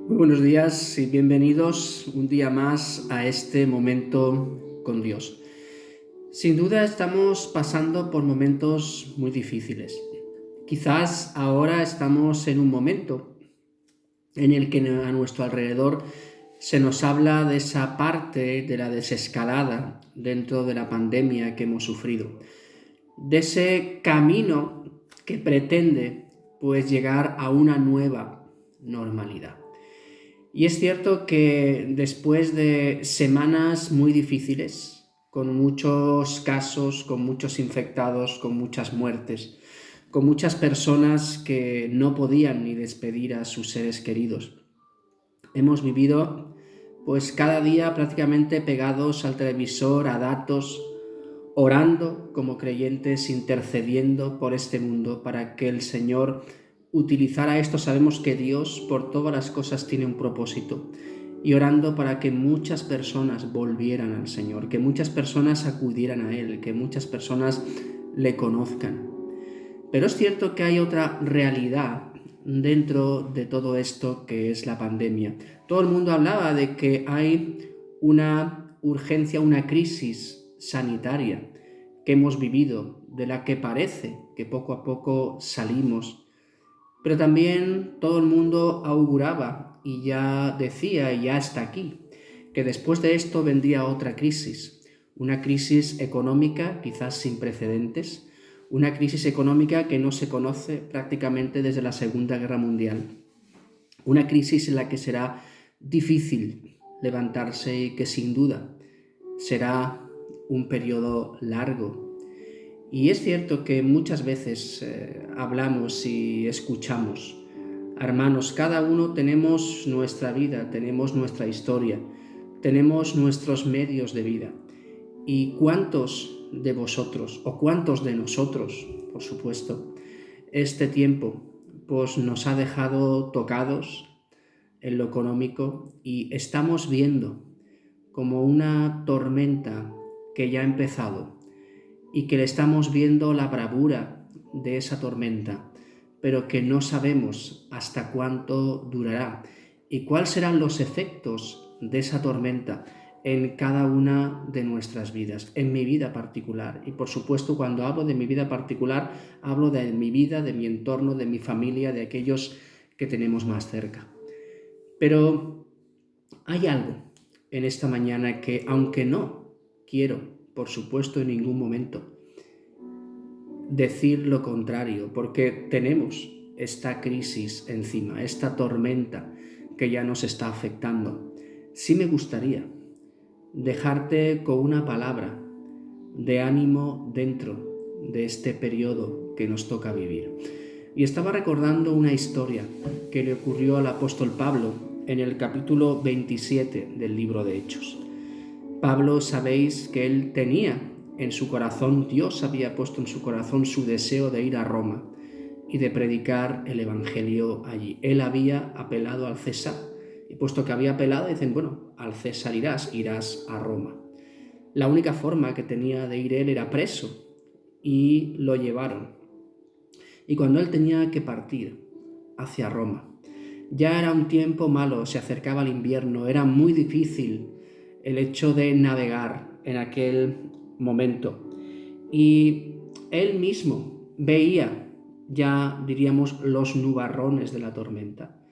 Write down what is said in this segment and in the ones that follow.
Muy buenos días y bienvenidos un día más a este momento con Dios. Sin duda estamos pasando por momentos muy difíciles. Quizás ahora estamos en un momento en el que a nuestro alrededor se nos habla de esa parte de la desescalada dentro de la pandemia que hemos sufrido, de ese camino que pretende llegar a una nueva normalidad. Y es cierto que después de semanas muy difíciles, con muchos casos, con muchos infectados, con muchas muertes, con muchas personas que no podían ni despedir a sus seres queridos, hemos vivido cada día prácticamente pegados al televisor, a datos, orando como creyentes, intercediendo por este mundo para que el Señor utilizara esto. Sabemos que Dios por todas las cosas tiene un propósito, y orando para que muchas personas volvieran al Señor, que muchas personas acudieran a Él, que muchas personas le conozcan. Pero es cierto que hay otra realidad dentro de todo esto que es la pandemia. Todo el mundo hablaba de que hay una urgencia, una crisis sanitaria que hemos vivido, de la que parece que poco a poco salimos. Pero también todo el mundo auguraba y ya decía, y ya está aquí, que después de esto vendría otra crisis, una crisis económica quizás sin precedentes, una crisis económica que no se conoce prácticamente desde la Segunda Guerra Mundial, una crisis en la que será difícil levantarse y que sin duda será un periodo largo. Y es cierto que muchas veces hablamos y escuchamos, hermanos, cada uno tenemos nuestra vida, tenemos nuestra historia, tenemos nuestros medios de vida. ¿Y cuántos de vosotros, o cuántos de nosotros, por supuesto, este tiempo nos ha dejado tocados en lo económico y estamos viendo como una tormenta que ya ha empezado y que le estamos viendo la bravura de esa tormenta, pero que no sabemos hasta cuánto durará y cuáles serán los efectos de esa tormenta en cada una de nuestras vidas, en mi vida particular? Y por supuesto, cuando hablo de mi vida particular, hablo de mi vida, de mi entorno, de mi familia, de aquellos que tenemos más cerca. Pero hay algo en esta mañana que, aunque no quiero, por supuesto, en ningún momento decir lo contrario, porque tenemos esta crisis encima, esta tormenta que ya nos está afectando, sí me gustaría dejarte con una palabra de ánimo dentro de este periodo que nos toca vivir. Y estaba recordando una historia que le ocurrió al apóstol Pablo en el capítulo 27 del libro de Hechos. Pablo, sabéis que él tenía en su corazón, Dios había puesto en su corazón su deseo de ir a Roma y de predicar el evangelio allí. Él había apelado al César, y puesto que había apelado, dicen, bueno, al César irás a Roma. La única forma que tenía de ir él era preso, y lo llevaron. Y cuando él tenía que partir hacia Roma, ya era un tiempo malo, se acercaba el invierno, era muy difícil el hecho de navegar en aquel momento. Y él mismo veía ya, diríamos, los nubarrones de la tormenta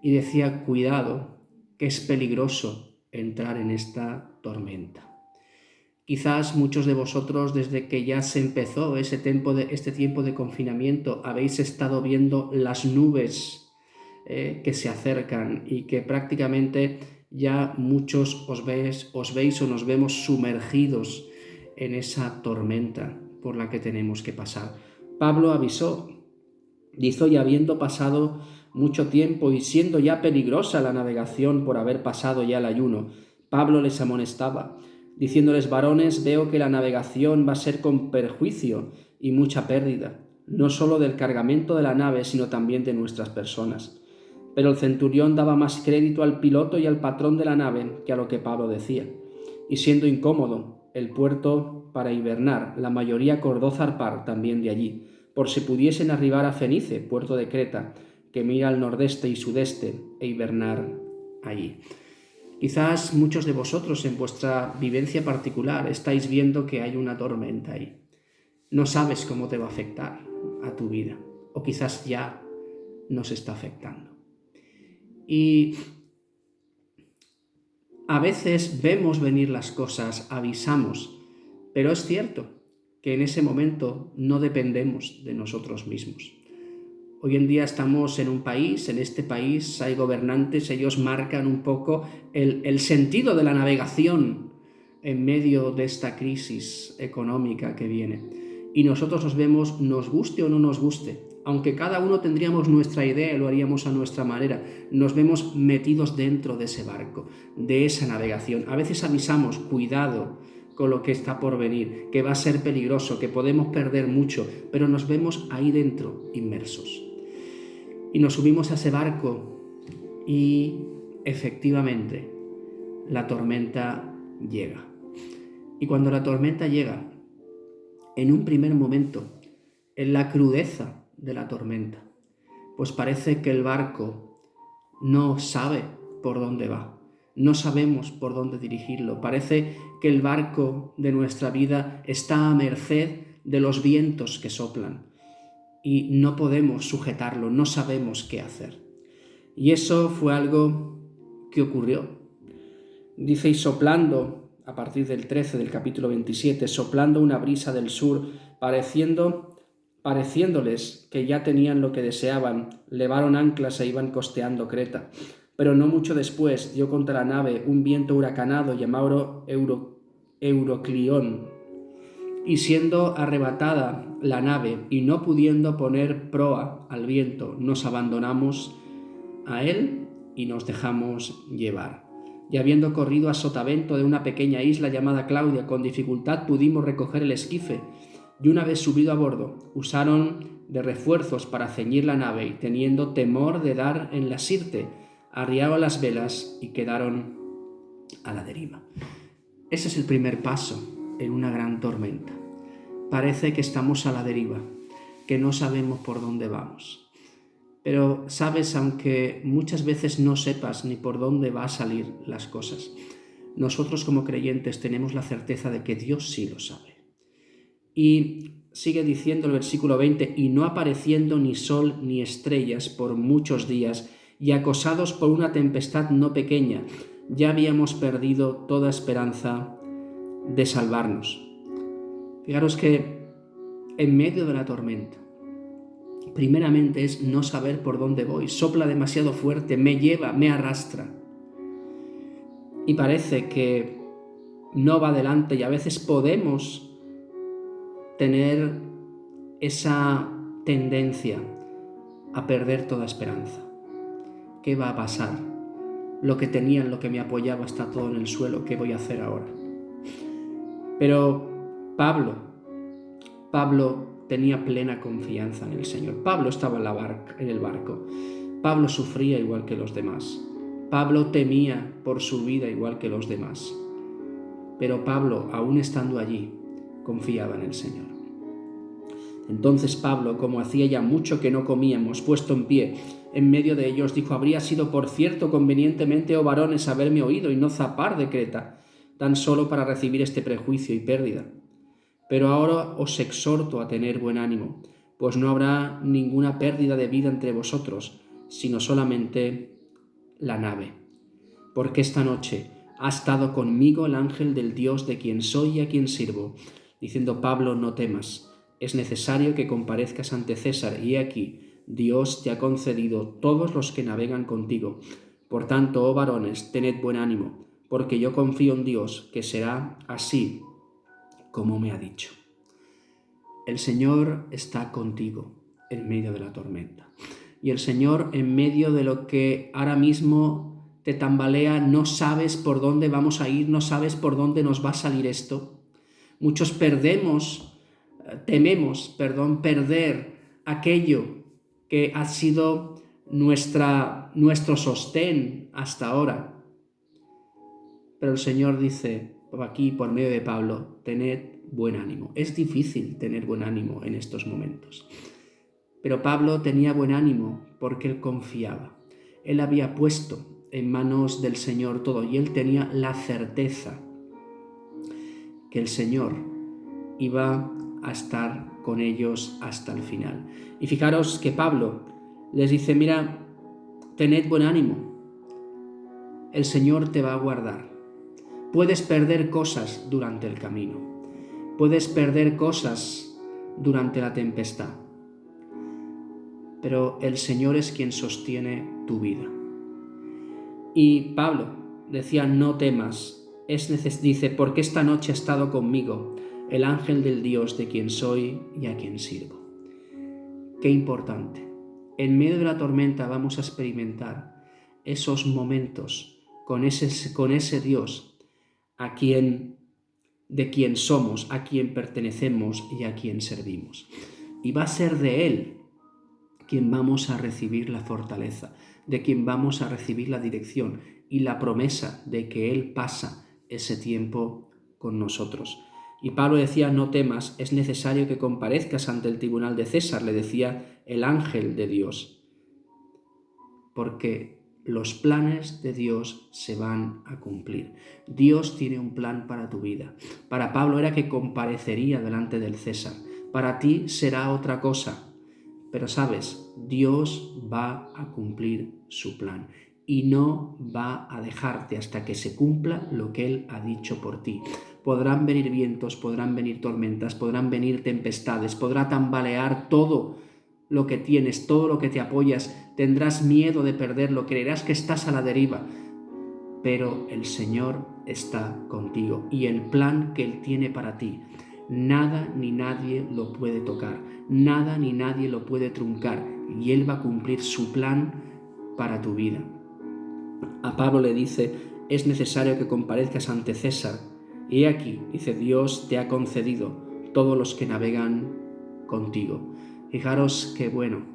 y decía, cuidado, que es peligroso entrar en esta tormenta. Quizás muchos de vosotros, desde que ya se empezó este tiempo de confinamiento, habéis estado viendo las nubes que se acercan y que prácticamente ya muchos os veis o nos vemos sumergidos en esa tormenta por la que tenemos que pasar. Pablo avisó, dijo, y habiendo pasado mucho tiempo y siendo ya peligrosa la navegación por haber pasado ya el ayuno, Pablo les amonestaba, diciéndoles, varones, veo que la navegación va a ser con perjuicio y mucha pérdida, no solo del cargamento de la nave, sino también de nuestras personas. Pero el centurión daba más crédito al piloto y al patrón de la nave que a lo que Pablo decía. Y siendo incómodo el puerto para hibernar, la mayoría acordó zarpar también de allí, por si pudiesen arribar a Fenice, puerto de Creta, que mira al nordeste y sudeste e hibernar allí. Quizás muchos de vosotros en vuestra vivencia particular estáis viendo que hay una tormenta ahí. No sabes cómo te va a afectar a tu vida, o quizás ya nos está afectando. Y a veces vemos venir las cosas, avisamos, pero es cierto que en ese momento no dependemos de nosotros mismos. Hoy en día estamos en un país, en este país hay gobernantes, ellos marcan un poco el sentido de la navegación en medio de esta crisis económica que viene. Y nosotros nos vemos, nos guste o no nos guste, aunque cada uno tendríamos nuestra idea y lo haríamos a nuestra manera, nos vemos metidos dentro de ese barco, de esa navegación. A veces avisamos, cuidado con lo que está por venir, que va a ser peligroso, que podemos perder mucho, pero nos vemos ahí dentro, inmersos. Y nos subimos a ese barco y efectivamente la tormenta llega. Y cuando la tormenta llega, en un primer momento, en la crudeza de la tormenta, pues parece que el barco no sabe por dónde va. No sabemos por dónde dirigirlo. Parece que el barco de nuestra vida está a merced de los vientos que soplan y no podemos sujetarlo, no sabemos qué hacer. Y eso fue algo que ocurrió. Dice, y soplando, a partir del 13 del capítulo 27, soplando una brisa del sur, pareciéndoles que ya tenían lo que deseaban, levaron anclas e iban costeando Creta. Pero no mucho después dio contra la nave un viento huracanado llamado Euroclión, y siendo arrebatada la nave y no pudiendo poner proa al viento, nos abandonamos a él y nos dejamos llevar. Y habiendo corrido a sotavento de una pequeña isla llamada Claudia, con dificultad pudimos recoger el esquife, y una vez subido a bordo, usaron de refuerzos para ceñir la nave, y teniendo temor de dar en la sirte, arriaron las velas y quedaron a la deriva. Ese es el primer paso en una gran tormenta. Parece que estamos a la deriva, que no sabemos por dónde vamos. Pero sabes, aunque muchas veces no sepas ni por dónde va a salir las cosas, nosotros como creyentes tenemos la certeza de que Dios sí lo sabe. Y sigue diciendo el versículo 20, y no apareciendo ni sol ni estrellas por muchos días, y acosados por una tempestad no pequeña, ya habíamos perdido toda esperanza de salvarnos. Fijaros que en medio de la tormenta, primeramente es no saber por dónde voy, sopla demasiado fuerte, me lleva, me arrastra. Y parece que no va adelante y a veces podemos tener esa tendencia a perder toda esperanza. ¿Qué va a pasar? Lo que tenía, en lo que me apoyaba, está todo en el suelo. ¿Qué voy a hacer ahora? Pero Pablo tenía plena confianza en el Señor. Pablo estaba en el barco. Pablo sufría igual que los demás. Pablo temía por su vida igual que los demás. Pero Pablo, aún estando allí, confiaba en el Señor. Entonces Pablo, como hacía ya mucho que no comíamos, puesto en pie, en medio de ellos, dijo, habría sido por cierto convenientemente, oh varones, haberme oído y no zapar de Creta, tan solo para recibir este prejuicio y pérdida. Pero ahora os exhorto a tener buen ánimo, pues no habrá ninguna pérdida de vida entre vosotros, sino solamente la nave. Porque esta noche ha estado conmigo el ángel del Dios de quien soy y a quien sirvo, diciendo, Pablo, no temas, es necesario que comparezcas ante César, y he aquí, Dios te ha concedido todos los que navegan contigo. Por tanto, oh varones, tened buen ánimo, porque yo confío en Dios, que será así como me ha dicho. El Señor está contigo en medio de la tormenta. Y el Señor, en medio de lo que ahora mismo te tambalea, no sabes por dónde vamos a ir, no sabes por dónde nos va a salir esto. Muchos tememos perder aquello que ha sido nuestro sostén hasta ahora. Pero el Señor dice aquí por medio de Pablo, tened buen ánimo. Es difícil tener buen ánimo en estos momentos. Pero Pablo tenía buen ánimo porque él confiaba. Él había puesto en manos del Señor todo y él tenía la certeza que el Señor iba a estar con ellos hasta el final. Y fijaros que Pablo les dice, mira, tened buen ánimo, el Señor te va a guardar. Puedes perder cosas durante el camino, puedes perder cosas durante la tempestad, pero el Señor es quien sostiene tu vida. Y Pablo decía, no temas, dice, porque esta noche ha estado conmigo el ángel del Dios de quien soy y a quien sirvo. Qué importante. En medio de la tormenta vamos a experimentar esos momentos con ese Dios de quien somos, a quien pertenecemos y a quien servimos. Y va a ser de Él quien vamos a recibir la fortaleza, de quien vamos a recibir la dirección y la promesa de que Él pasa ese tiempo con nosotros. Y Pablo decía, no temas, es necesario que comparezcas ante el tribunal de César, le decía el ángel de Dios, porque los planes de Dios se van a cumplir. Dios tiene un plan para tu vida. Para Pablo era que comparecería delante del César. Para ti será otra cosa. Pero sabes, Dios va a cumplir su plan y no va a dejarte hasta que se cumpla lo que Él ha dicho por ti. Podrán venir vientos, podrán venir tormentas, podrán venir tempestades, podrá tambalear todo lo que tienes, todo lo que te apoyas, tendrás miedo de perderlo, creerás que estás a la deriva, pero el Señor está contigo y el plan que Él tiene para ti, nada ni nadie lo puede tocar, nada ni nadie lo puede truncar y Él va a cumplir su plan para tu vida. A Pablo le dice, es necesario que comparezcas ante César y aquí, dice, Dios te ha concedido todos los que navegan contigo. Fijaros que bueno,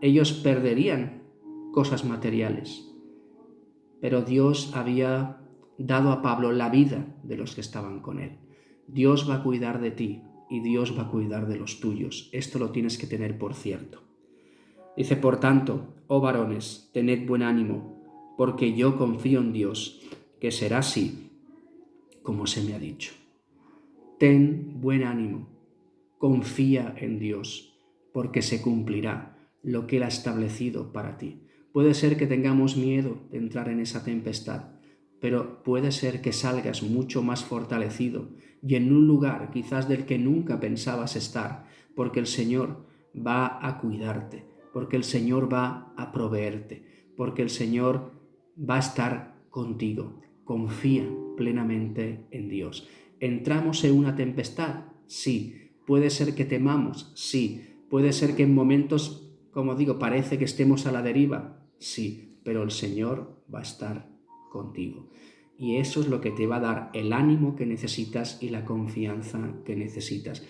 ellos perderían cosas materiales, pero Dios había dado a Pablo la vida de los que estaban con él. Dios va a cuidar de ti y Dios va a cuidar de los tuyos. Esto lo tienes que tener por cierto. Dice, por tanto, oh varones, tened buen ánimo, porque yo confío en Dios, que será así como se me ha dicho. Ten buen ánimo, confía en Dios, porque se cumplirá lo que Él ha establecido para ti. Puede ser que tengamos miedo de entrar en esa tempestad, pero puede ser que salgas mucho más fortalecido y en un lugar quizás del que nunca pensabas estar, porque el Señor va a cuidarte, porque el Señor va a proveerte, porque el Señor va a estar contigo. Confía plenamente en Dios. ¿Entramos en una tempestad? Sí. ¿Puede ser que temamos? Sí. ¿Puede ser que en momentos, como digo, parece que estemos a la deriva? Sí, pero el Señor va a estar contigo. Y eso es lo que te va a dar el ánimo que necesitas y la confianza que necesitas.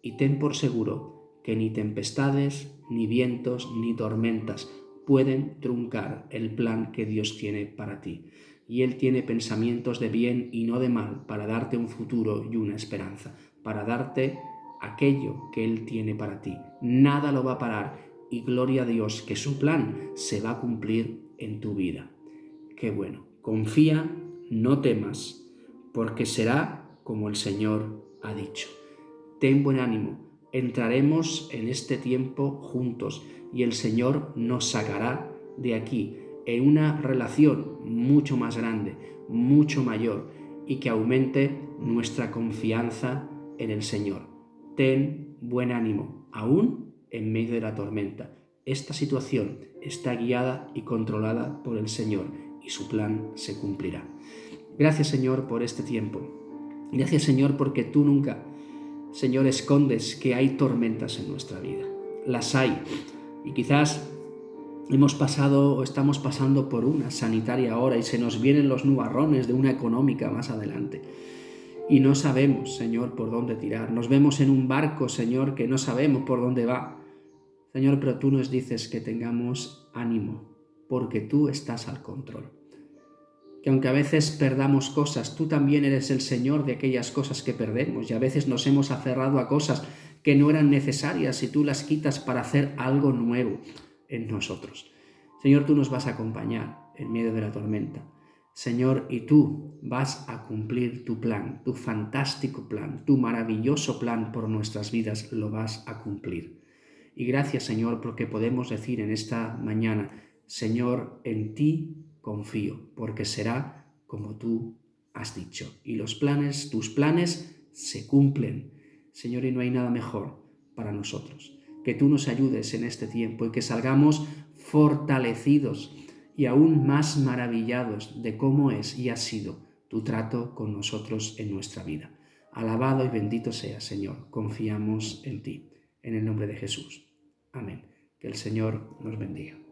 Y ten por seguro que ni tempestades, ni vientos, ni tormentas pueden truncar el plan que Dios tiene para ti. Y Él tiene pensamientos de bien y no de mal para darte un futuro y una esperanza, para darte aquello que Él tiene para ti. Nada lo va a parar y gloria a Dios que su plan se va a cumplir en tu vida. Qué bueno. Confía, no temas, porque será como el Señor ha dicho. Ten buen ánimo. Entraremos en este tiempo juntos y el Señor nos sacará de aquí en una relación mucho más grande, mucho mayor y que aumente nuestra confianza en el Señor. Ten buen ánimo, aún en medio de la tormenta. Esta situación está guiada y controlada por el Señor y su plan se cumplirá. Gracias, Señor, por este tiempo. Gracias, Señor, porque tú nunca, Señor, escondes que hay tormentas en nuestra vida. Las hay. Y quizás hemos pasado o estamos pasando por una sanitaria ahora y se nos vienen los nubarrones de una económica más adelante. Y no sabemos, Señor, por dónde tirar. Nos vemos en un barco, Señor, que no sabemos por dónde va. Señor, pero tú nos dices que tengamos ánimo, porque tú estás al control. Que aunque a veces perdamos cosas, tú también eres el Señor de aquellas cosas que perdemos y a veces nos hemos aferrado a cosas que no eran necesarias y tú las quitas para hacer algo nuevo en nosotros. Señor, tú nos vas a acompañar en medio de la tormenta. Señor, y tú vas a cumplir tu plan, tu fantástico plan, tu maravilloso plan por nuestras vidas, lo vas a cumplir. Y gracias, Señor, porque podemos decir en esta mañana, Señor, en ti confío, porque será como tú has dicho. Y los planes, tus planes, se cumplen. Señor, y no hay nada mejor para nosotros. Que tú nos ayudes en este tiempo y que salgamos fortalecidos y aún más maravillados de cómo es y ha sido tu trato con nosotros en nuestra vida. Alabado y bendito seas, Señor. Confiamos en ti. En el nombre de Jesús. Amén. Que el Señor nos bendiga.